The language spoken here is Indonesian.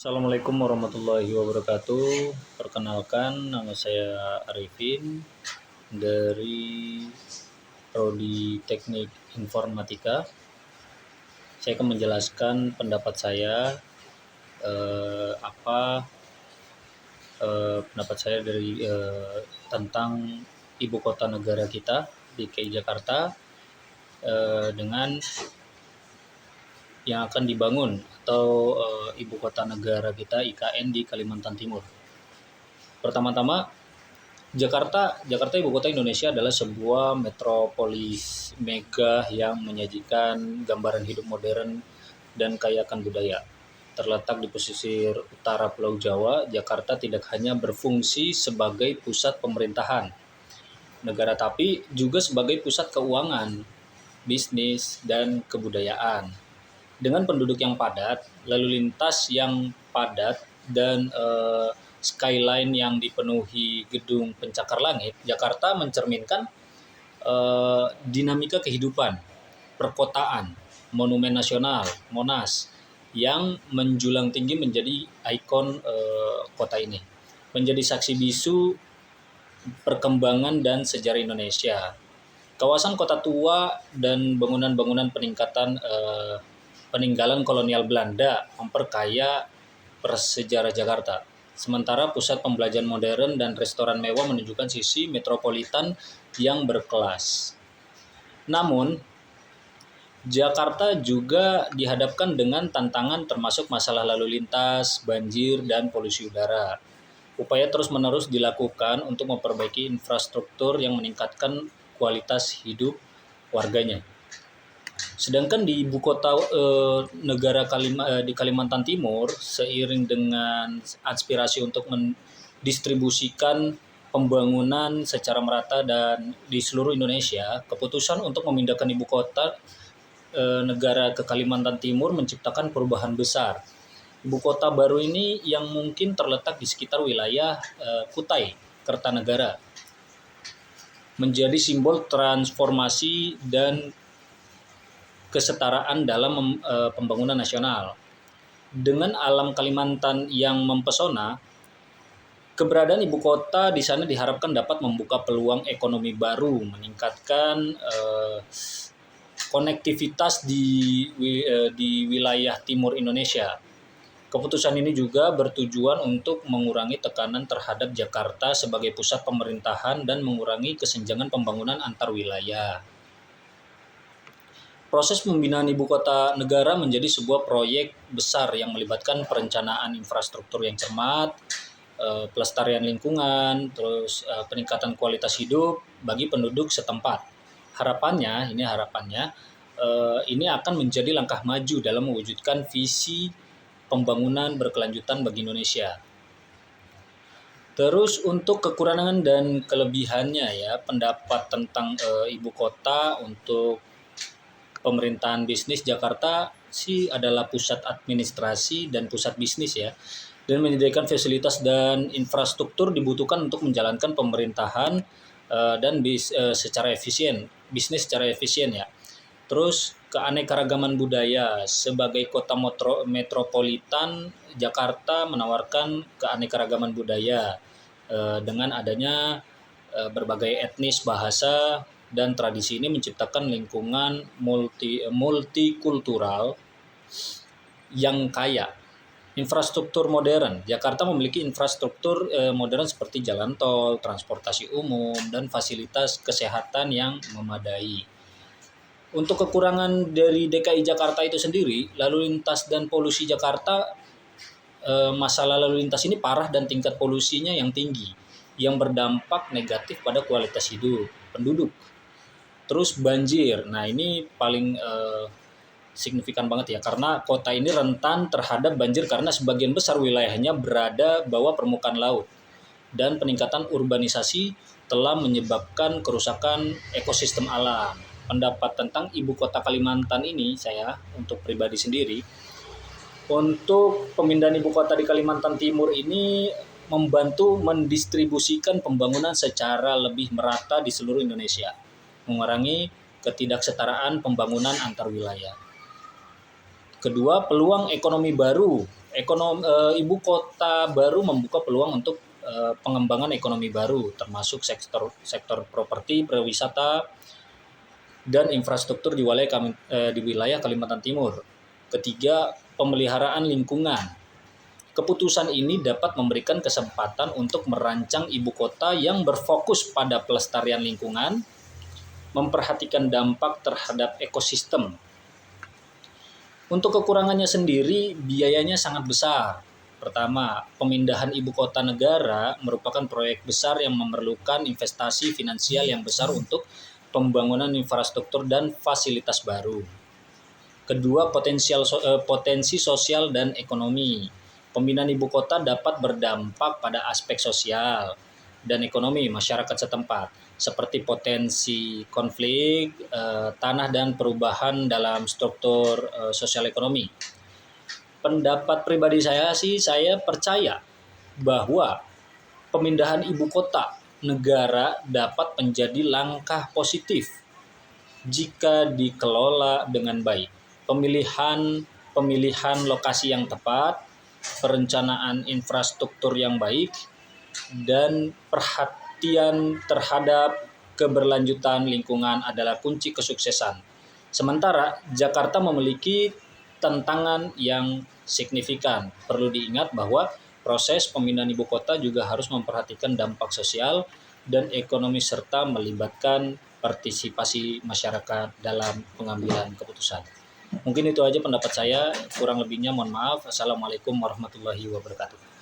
Assalamualaikum warahmatullahi wabarakatuh. Perkenalkan, nama saya Arifin dari Prodi Teknik Informatika. Saya akan menjelaskan pendapat saya pendapat saya dari tentang ibu kota negara kita DKI Jakarta dengan yang akan dibangun atau ibu kota negara kita IKN di Kalimantan Timur. Pertama-tama, Jakarta ibu kota Indonesia adalah sebuah metropolis mega yang menyajikan gambaran hidup modern dan kaya akan budaya. Terletak di pesisir utara Pulau Jawa, Jakarta tidak hanya berfungsi sebagai pusat pemerintahan negara tapi juga sebagai pusat keuangan, bisnis, dan kebudayaan. Dengan penduduk yang padat, lalu lintas yang padat, dan skyline yang dipenuhi gedung pencakar langit, Jakarta mencerminkan dinamika kehidupan, perkotaan, monumen nasional, Monas, yang menjulang tinggi menjadi ikon kota ini, menjadi saksi bisu perkembangan dan sejarah Indonesia. Kawasan kota tua dan bangunan-bangunan peninggalan kolonial Belanda memperkaya persejarah Jakarta. Sementara pusat pembelajaran modern dan restoran mewah menunjukkan sisi metropolitan yang berkelas. Namun, Jakarta juga dihadapkan dengan tantangan termasuk masalah lalu lintas, banjir, dan polusi udara. Upaya terus-menerus dilakukan untuk memperbaiki infrastruktur yang meningkatkan kualitas hidup warganya. Sedangkan di ibu kota negara di Kalimantan Timur, seiring dengan aspirasi untuk mendistribusikan pembangunan secara merata dan di seluruh Indonesia, keputusan untuk memindahkan ibu kota negara ke Kalimantan Timur menciptakan perubahan besar. Ibu kota baru ini yang mungkin terletak di sekitar wilayah Kutai, Kertanegara, menjadi simbol transformasi dan kesetaraan dalam pembangunan nasional. Dengan alam Kalimantan yang mempesona, keberadaan ibu kota di sana diharapkan dapat membuka peluang ekonomi baru, meningkatkan konektivitas di wilayah timur Indonesia. Keputusan ini juga bertujuan untuk mengurangi tekanan terhadap Jakarta sebagai pusat pemerintahan dan mengurangi kesenjangan pembangunan antar wilayah. Proses pembinaan ibu kota negara menjadi sebuah proyek besar yang melibatkan perencanaan infrastruktur yang cermat, pelestarian lingkungan, terus peningkatan kualitas hidup bagi penduduk setempat. Harapannya ini akan menjadi langkah maju dalam mewujudkan visi pembangunan berkelanjutan bagi Indonesia. Terus untuk kekurangan dan kelebihannya ya, pendapat tentang ibu kota untuk pemerintahan bisnis Jakarta sih adalah pusat administrasi dan pusat bisnis ya, dan menyediakan fasilitas dan infrastruktur dibutuhkan untuk menjalankan pemerintahan dan secara efisien, bisnis secara efisien ya. Terus keanekaragaman budaya sebagai kota metropolitan, Jakarta menawarkan keanekaragaman budaya dengan adanya berbagai etnis, bahasa, dan tradisi ini menciptakan lingkungan multikultural yang kaya. Infrastruktur modern. Jakarta memiliki infrastruktur modern seperti jalan tol, transportasi umum, dan fasilitas kesehatan yang memadai. Untuk kekurangan dari DKI Jakarta itu sendiri, lalu lintas dan polusi Jakarta, masalah lalu lintas ini parah dan tingkat polusinya yang tinggi, yang berdampak negatif pada kualitas hidup penduduk. Terus banjir, nah ini paling signifikan banget ya, karena kota ini rentan terhadap banjir karena sebagian besar wilayahnya berada bawah permukaan laut, dan peningkatan urbanisasi telah menyebabkan kerusakan ekosistem alam. Pendapat tentang ibu kota Kalimantan ini saya untuk pribadi sendiri, untuk pemindahan ibu kota di Kalimantan Timur ini membantu mendistribusikan pembangunan secara lebih merata di seluruh Indonesia, mengurangi ketidaksetaraan pembangunan antar wilayah. Kedua, peluang ekonomi baru Ibu kota baru membuka peluang untuk pengembangan ekonomi baru, termasuk sektor properti, pariwisata, dan infrastruktur di wilayah Kalimantan Timur. Ketiga, pemeliharaan lingkungan. Keputusan ini dapat memberikan kesempatan untuk merancang ibu kota yang berfokus pada pelestarian lingkungan, memperhatikan dampak terhadap ekosistem. Untuk kekurangannya sendiri, biayanya sangat besar. Pertama, pemindahan ibu kota negara merupakan proyek besar yang memerlukan investasi finansial yang besar untuk pembangunan infrastruktur dan fasilitas baru. Kedua, potensi sosial dan ekonomi. Pemindahan ibu kota dapat berdampak pada aspek sosial dan ekonomi masyarakat setempat, seperti potensi konflik tanah dan perubahan dalam struktur sosial ekonomi. Pendapat pribadi saya percaya bahwa pemindahan ibu kota negara dapat menjadi langkah positif jika dikelola dengan baik. Pemilihan lokasi yang tepat, perencanaan infrastruktur yang baik, dan perhatian terhadap keberlanjutan lingkungan adalah kunci kesuksesan. Sementara Jakarta memiliki tantangan yang signifikan. Perlu diingat bahwa proses pemindahan ibu kota juga harus memperhatikan dampak sosial dan ekonomi serta melibatkan partisipasi masyarakat dalam pengambilan keputusan. Mungkin itu aja pendapat saya, kurang lebihnya mohon maaf. Assalamualaikum warahmatullahi wabarakatuh.